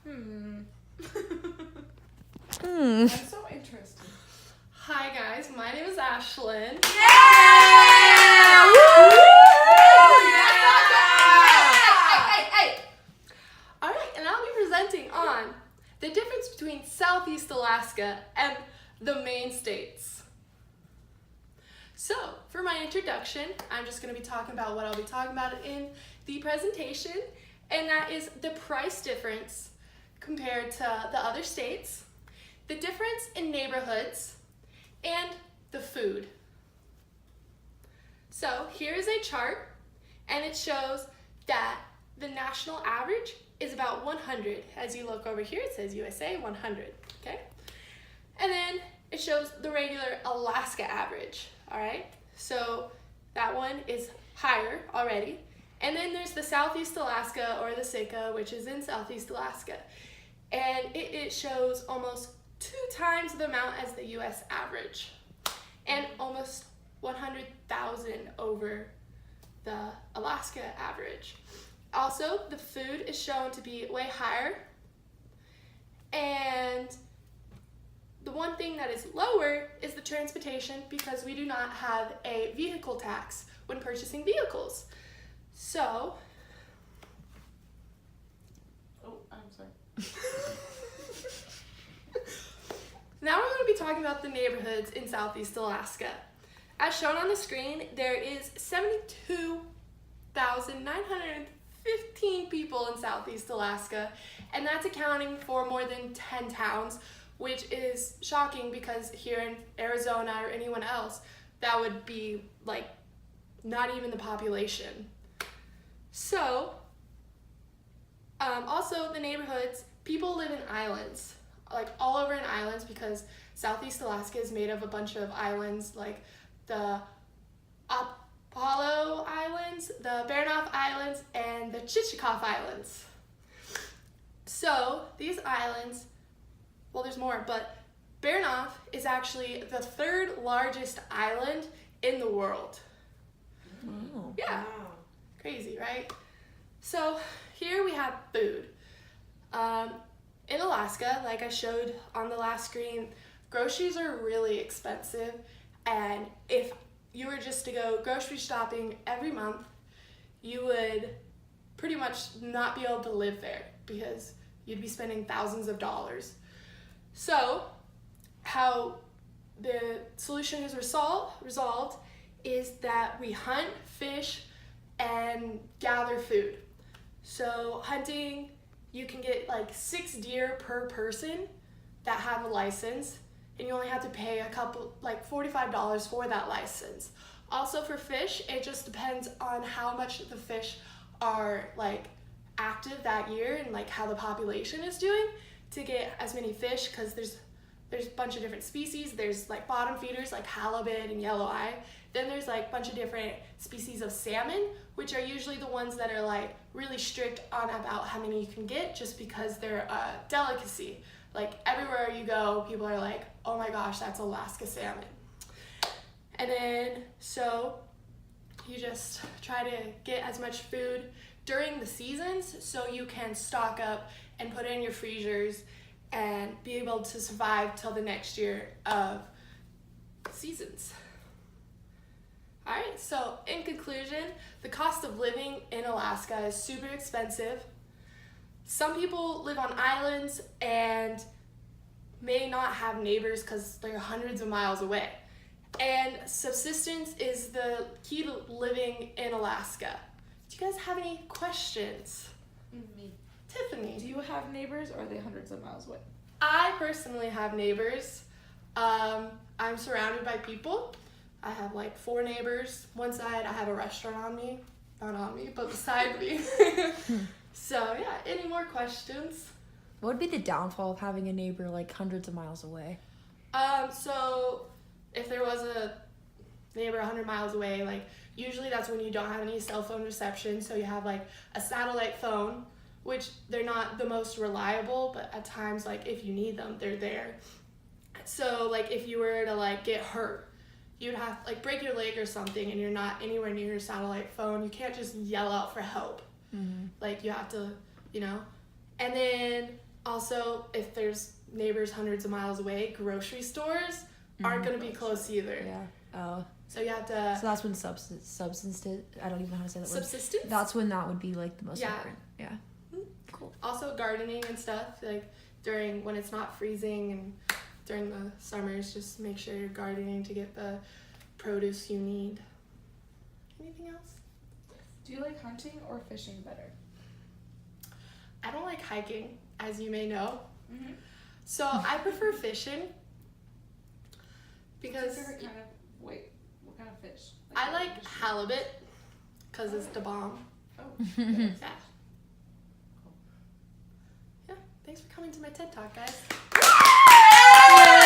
I'm so interested. Hi guys, my name is Ashlyn. Yeah! Woo! Hey! Alright, and I'll be presenting on the difference between Southeast Alaska and the Maine states. So, for my introduction, I'm just going to be talking about what I'll be talking about in the presentation, and that is the price difference compared to the other states, the difference in neighborhoods, and the food. So here is a chart, and it shows that the national average is about 100. As you look over here, it says USA 100, okay? And then it shows the regular Alaska average, all right? So that one is higher already. And then there's the Southeast Alaska, or the Sitka, which is in Southeast Alaska. And it shows almost 2 times the amount as the US average, and almost 100,000 over the Alaska average. Also, the food is shown to be way higher, and the one thing that is lower is the transportation, because we do not have a vehicle tax when purchasing vehicles. So, I'm sorry. now we're going to be talking about the neighborhoods in Southeast Alaska. As shown on the screen, there is 72,915 people in Southeast Alaska, and that's accounting for more than 10 towns, which is shocking because here in Arizona or anyone else, that would be like not even the population. So, also the neighborhoods, people live in islands, like all over in islands, because Southeast Alaska is made of a bunch of islands, like the Apollo Islands, the Baranof Islands, and the Chichikov Islands. So these islands, well, there's more, but Baranof is actually the 3rd largest island in the world. Oh. Yeah. Wow. Crazy, right? So here we have food. In Alaska, like I showed on the last screen, groceries are really expensive, and if you were just to go grocery shopping every month, you would pretty much not be able to live there because you'd be spending thousands of dollars. So how the solution is resolved is that we hunt, fish, and gather food. So hunting, you can get like 6 deer per person that have a license, and you only have to pay like $45 for that license. Also for fish, it just depends on how much the fish are like active that year and like how the population is doing to get as many fish, because there's a bunch of different species. There's like bottom feeders like halibut and yelloweye. Then there's like a bunch of different species of salmon, which are usually the ones that are like really strict on about how many you can get, just because they're a delicacy. Like everywhere you go, people are like, oh my gosh, that's Alaska salmon. And then, so you just try to get as much food during the seasons so you can stock up and put it in your freezers and be able to survive till the next year of seasons. All right, so in conclusion, the cost of living in Alaska is super expensive. Some people live on islands and may not have neighbors because they're hundreds of miles away. And subsistence is the key to living in Alaska. Do you guys have any questions? Me. Tiffany. Do you have neighbors, or are they hundreds of miles away? I personally have neighbors. I'm surrounded by people. I have like 4 neighbors. One side I have a restaurant on me. Not on me, but beside me. So yeah, any more questions? What would be the downfall of having a neighbor like hundreds of miles away? So if there was a neighbor 100 miles away, like usually that's when you don't have any cell phone reception, so you have like a satellite phone, which they're not the most reliable, but at times like if you need them, they're there. So like if you were to like get hurt, you'd have like break your leg or something and you're not anywhere near your satellite phone, you can't just yell out for help. Mm-hmm. Like you have to, and then Also, if there's neighbors hundreds of miles away, grocery stores aren't going to be close either. Yeah. Oh. So you have to... So that's when substance, I don't even know how to say that word. Subsistence? That's when that would be like the most Yeah. important. Yeah. Cool. Also gardening and stuff, like during when it's not freezing and during the summers, just make sure you're gardening to get the produce you need. Anything else? Do you like hunting or fishing better? I don't like hiking, as you may know. Mm-hmm. So I prefer fishing What's because your favorite kind of, what kind of fish? I what like fish do you- halibut because it's the bomb. Oh, Yeah. Yeah. Thanks for coming to my TED Talk, guys. Yay!